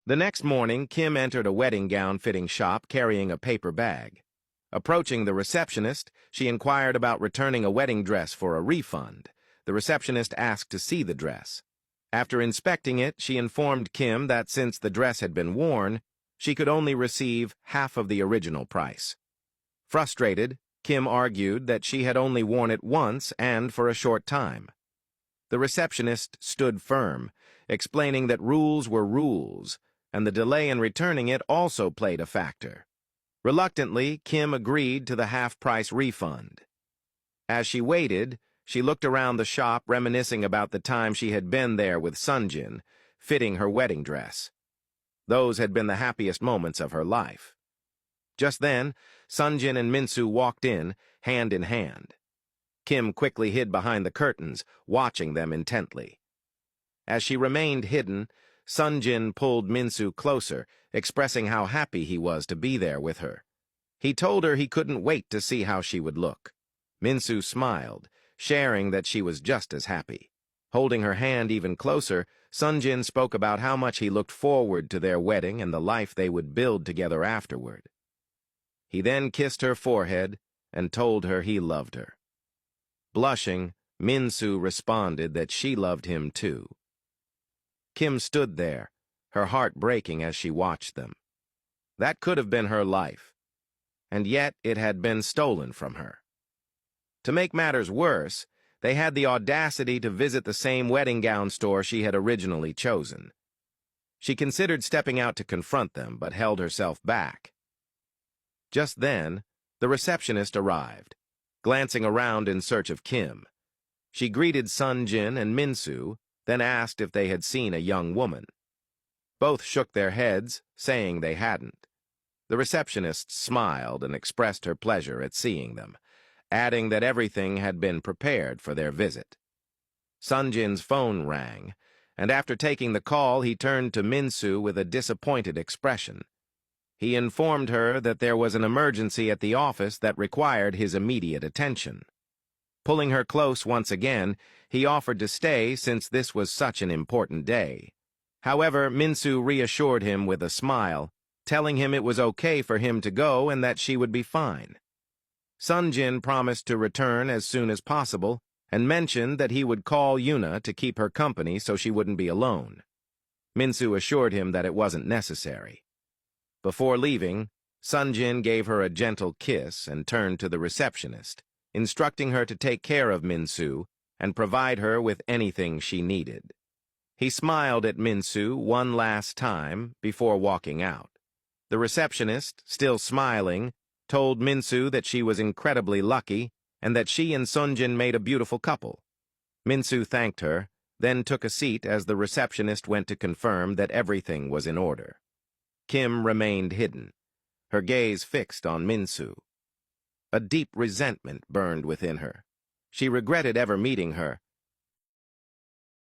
The next morning, Kim entered a wedding gown fitting shop carrying a paper bag. Approaching the receptionist, she inquired about returning a wedding dress for a refund. The receptionist asked to see the dress. After inspecting it, she informed Kim that since the dress had been worn, she could only receive half of the original price. Frustrated, Kim argued that she had only worn it once and for a short time. The receptionist stood firm, explaining that rules were rules, and the delay in returning it also played a factor. Reluctantly, Kim agreed to the half-price refund. As she waited, she looked around the shop reminiscing about the time she had been there with Sonjin, fitting her wedding dress. Those had been the happiest moments of her life. Just then, Sonjin and Minsu walked in, hand in hand. Kim quickly hid behind the curtains, watching them intently. As she remained hidden, Sonjin pulled Minsu closer, expressing how happy he was to be there with her. He told her he couldn't wait to see how she would look. Minsu smiled, sharing that she was just as happy. Holding her hand even closer, Sonjin spoke about how much he looked forward to their wedding and the life they would build together afterward. He then kissed her forehead and told her he loved her. Blushing, Minsu responded that she loved him too. Kim stood there, her heart breaking as she watched them. That could have been her life, and yet it had been stolen from her. To make matters worse, they had the audacity to visit the same wedding gown store she had originally chosen. She considered stepping out to confront them, but held herself back. Just then, the receptionist arrived, glancing around in search of Kim. She greeted Sonjin and Minsu, then asked if they had seen a young woman. Both shook their heads, saying they hadn't. The receptionist smiled and expressed her pleasure at seeing them, adding that everything had been prepared for their visit. Sonjin's phone rang, and after taking the call, he turned to Minsu with a disappointed expression. He informed her that there was an emergency at the office that required his immediate attention. Pulling her close once again, he offered to stay since this was such an important day. However, Minsu reassured him with a smile, telling him it was okay for him to go and that she would be fine. Sonjin promised to return as soon as possible and mentioned that he would call Yuna to keep her company so she wouldn't be alone. Minsu assured him that it wasn't necessary. Before leaving, Sonjin gave her a gentle kiss and turned to the receptionist, instructing her to take care of Minsu and provide her with anything she needed. He smiled at Minsu one last time before walking out. The receptionist, still smiling, told Minsu that she was incredibly lucky and that she and Sonjin made a beautiful couple. Minsu thanked her, then took a seat as the receptionist went to confirm that everything was in order. Kim remained hidden, her gaze fixed on Minsu. A deep resentment burned within her. She regretted ever meeting her,